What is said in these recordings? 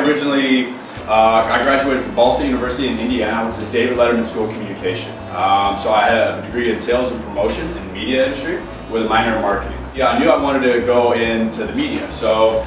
I graduated from Ball State University in Indiana. I went to the David Letterman School of Communication. So I had a degree in sales and promotion in the media industry with a minor in marketing. Yeah, I knew I wanted to go into the media, so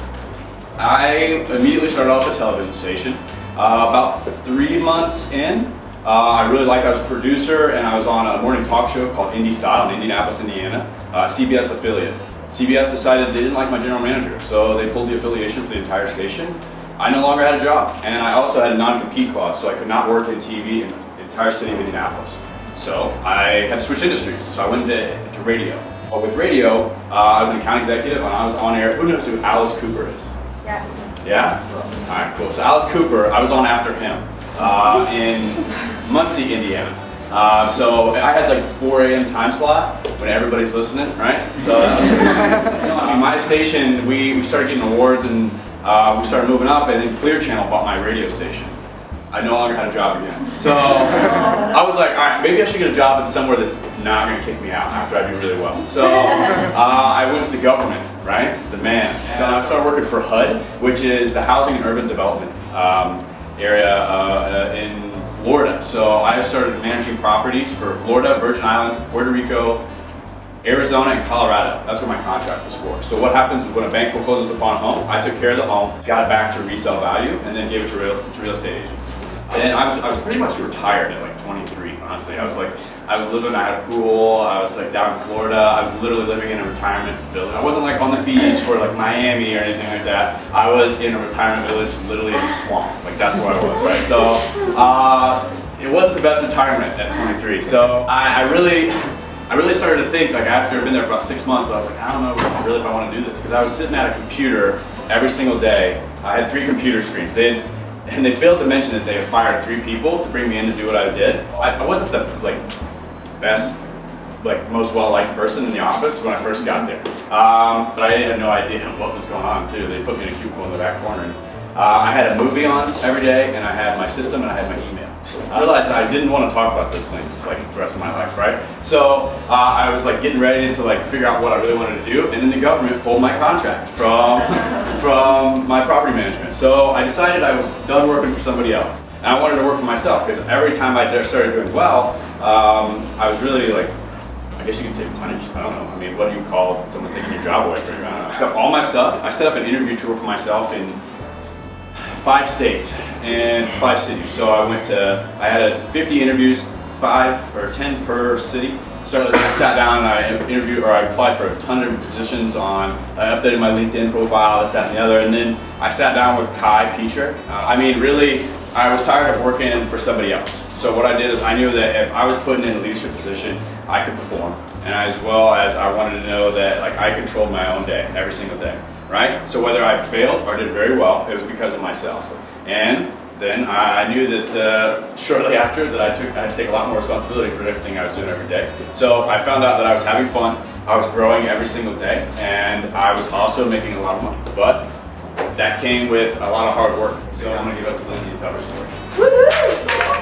I immediately started off a television station. About 3 months in, I really liked. I was a producer, and I was on a morning talk show called Indie Style in Indianapolis, Indiana, CBS affiliate. CBS decided they didn't like my general manager, so they pulled the affiliation for the entire station. I no longer had a job, and I also had a non-compete clause, so I could not work in TV in the entire city of Indianapolis. So I had to switch industries, so I went into radio. But with radio, I was an account executive, and I was on air. Who knows who Alice Cooper is? Yes. Yeah? All right, cool. So Alice Cooper, I was on after him in Muncie, Indiana. So I had like 4 a.m. time slot when everybody's listening, right? So I mean, my station, we started getting awards, and we started moving up, and then Clear Channel bought my radio station. I no longer had a job again. So I was like, all right, maybe I should get a job in somewhere that's not going to kick me out after I do really well. So I went to the government, right? The man. So I started working for HUD, which is the Housing and Urban Development area in Florida. So I started managing properties for Florida, Virgin Islands, Puerto Rico, Arizona, and Colorado. That's what my contract was for. So what happens is when a bank forecloses upon a home, I took care of the home, got it back to resale value, and then gave it to real estate agents. And I was pretty much retired at like 23, honestly. I was living, I had a pool, I was like down in Florida, I was literally living in a retirement village. I wasn't like on the beach or like Miami or anything like that. I was in a retirement village, literally in a swamp. Like that's where I was, right? So it wasn't the best retirement at 23. So I really started to think, like after I'd been there for about 6 months, I was like, I don't know really if I want to do this. Because I was sitting at a computer every single day. I had 3 computer screens. And they failed to mention that they had fired 3 people to bring me in to do what I did. I wasn't the best, most well-liked person in the office when I first got there. But I had no idea what was going on too. They put me in a cubicle in the back corner. And, I had a movie on every day, and I had my system, and I had my email. I realized I didn't want to talk about those things like the rest of my life, right? So I was like getting ready to figure out what I really wanted to do, and then the government pulled my contract from my property management. So I decided I was done working for somebody else, and I wanted to work for myself, because every time I started doing well, I was really I guess you could say punished. I don't know. I mean, what do you call someone taking your job away from you? I don't know. I picked up all my stuff. I set up an interview tour for myself in 5 states and 5 cities. So I had 50 interviews, 5 or 10 per city. So I sat down and I applied for a ton of positions I updated my LinkedIn profile, this, that, and the other, and then I sat down with Kai Peacher. I mean, really, I was tired of working for somebody else. So what I did is I knew that if I was put in a leadership position, I could perform. And as well as I wanted to know that I controlled my own day, every single day. Right? So whether I failed or did very well, it was because of myself. And then I knew that shortly after that I had to take a lot more responsibility for everything I was doing every day. So I found out that I was having fun, I was growing every single day, and I was also making a lot of money. But that came with a lot of hard work. So I'm going to give it up to Lindsay to tell her story.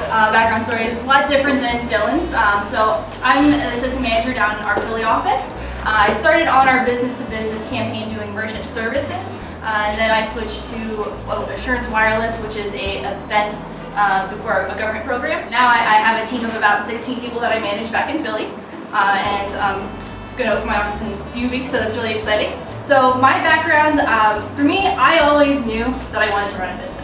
Background story is a lot different than Dylan's. So I'm an assistant manager down in our Philly office. I started on our business-to-business campaign doing merchant services, and then I switched to Assurance Wireless, which is events for a government program. Now I have a team of about 16 people that I manage back in Philly, and I'm going to open my office in a few weeks, so that's really exciting. So my background, for me, I always knew that I wanted to run a business.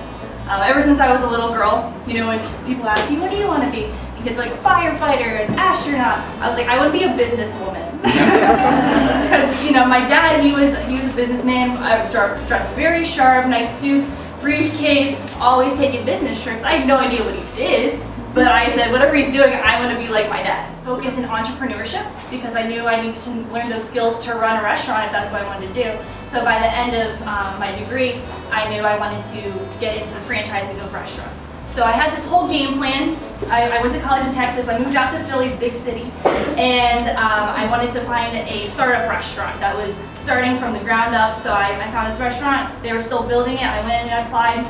Ever since I was a little girl, when people ask me, what do you want to be? And kids are like, firefighter, an astronaut. I was like, I want to be a businesswoman. Because my dad, he was a businessman, dressed very sharp, nice suits, briefcase, always taking business trips. I had no idea what he did, but I said, whatever he's doing, I want to be like my dad. Focus in entrepreneurship, because I knew I needed to learn those skills to run a restaurant if that's what I wanted to do. So by the end of my degree, I knew I wanted to get into the franchising of restaurants. So I had this whole game plan. I went to college in Texas. I moved out to Philly, big city, and I wanted to find a startup restaurant that was starting from the ground up. So I found this restaurant. They were still building it. I went in and I applied.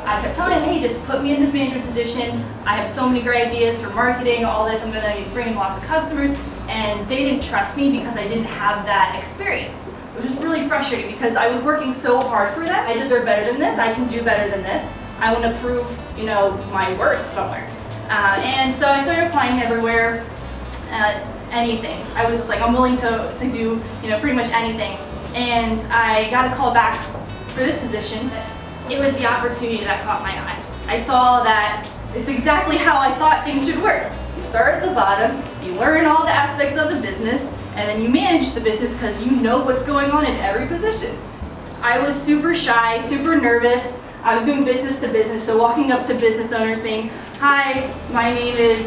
I kept telling them, hey, just put me in this management position. I have so many great ideas for marketing, all this. I'm going to bring in lots of customers. And they didn't trust me because I didn't have that experience. which was really frustrating because I was working so hard for that. I deserve better than this. I can do better than this. I want to prove, my worth somewhere. And so I started applying everywhere, anything. I was just like, I'm willing to do, pretty much anything. And I got a call back for this position. It was the opportunity that caught my eye. I saw that it's exactly how I thought things should work. You start at the bottom, you learn all the aspects of the business, and then you manage the business because you know what's going on in every position. I was super shy, super nervous. I was doing business to business, so walking up to business owners being, "Hi, my name is,"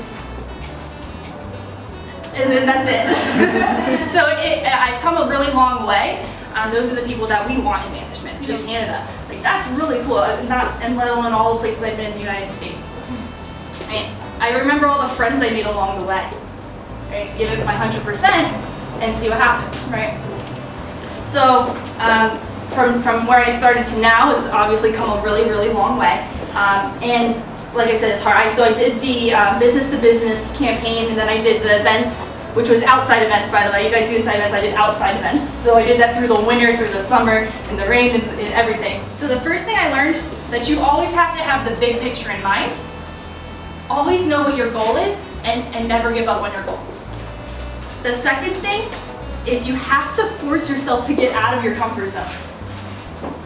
and then that's it. So I've come a really long way. Those are the people that we want in management. So Canada, like that's really cool. And let alone all the places I've been in the United States. Right? I remember all the friends I made along the way. Right? Give it my 100% and see what happens. Right? So from where I started to now has obviously come a really, really long way. And like I said, it's hard. So I did the business to business campaign, and then I did the events, which was outside events, by the way. You guys do inside events, I did outside events. So I did that through the winter, through the summer, and the rain, and everything. So the first thing I learned, that you always have to have the big picture in mind. Always know what your goal is, and never give up on your goal. The second thing is you have to force yourself to get out of your comfort zone.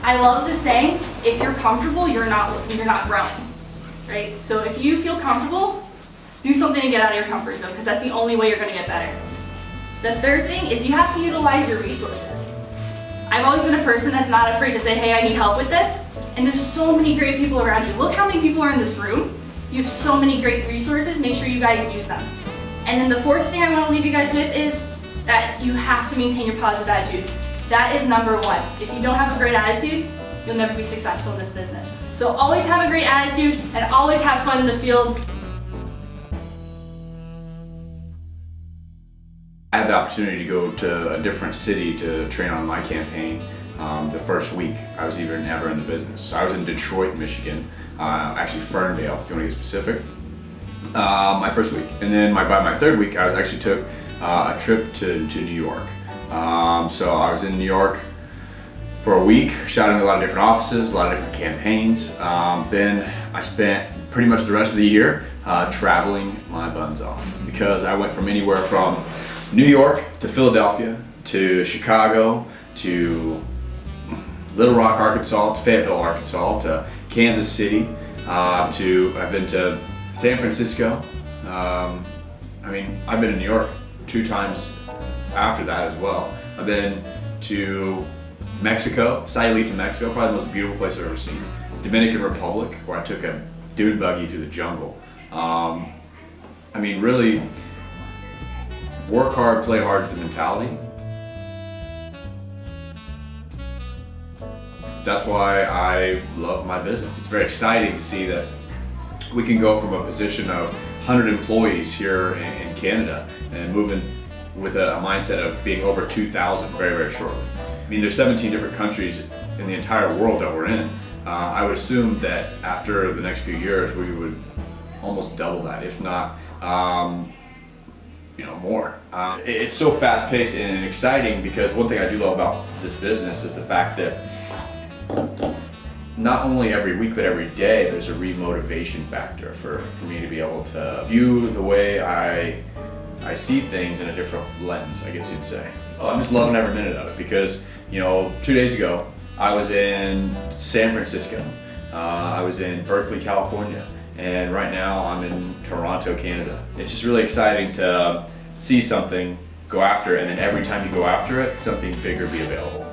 I love the saying, if you're comfortable, you're not growing, right? So if you feel comfortable, do something to get out of your comfort zone, because that's the only way you're going to get better. The third thing is you have to utilize your resources. I've always been a person that's not afraid to say, hey, I need help with this. And there's so many great people around you. Look how many people are in this room. You have so many great resources. Make sure you guys use them. And then the fourth thing I want to leave you guys with is that you have to maintain your positive attitude. That is number one. If you don't have a great attitude, you'll never be successful in this business. So always have a great attitude and always have fun in the field. I had the opportunity to go to a different city to train on my campaign. The first week I was even ever in the business. So I was in Detroit, Michigan, actually Ferndale, if you want to get specific. My first week, and then by my third week, I actually took a trip to New York. So I was in New York for a week, shot in a lot of different offices, a lot of different campaigns. Then I spent pretty much the rest of the year traveling my buns off, because I went from anywhere from New York to Philadelphia to Chicago to Little Rock, Arkansas, to Fayetteville, Arkansas, to Kansas City, I've been to San Francisco. I've been in New York 2 times after that as well. I've been to Mexico, Sayulita, Mexico, probably the most beautiful place I've ever seen. Dominican Republic, where I took a dune buggy through the jungle. Really, work hard, play hard is the mentality. That's why I love my business. It's very exciting to see that we can go from a position of 100 employees here in Canada and moving with a mindset of being over 2,000 very, very shortly. There's 17 different countries in the entire world that we're in. I would assume that after the next few years, we would almost double that, if not more. It's so fast-paced and exciting, because one thing I do love about this business is the fact that not only every week but every day there's a remotivation factor for me to be able to view the way I see things in a different lens, I guess you'd say. I'm just loving every minute of it, because 2 days ago I was in San Francisco, I was in Berkeley, California, and right now I'm in Toronto, Canada. It's just really exciting to see something, go after it, and then every time you go after it, something bigger be available.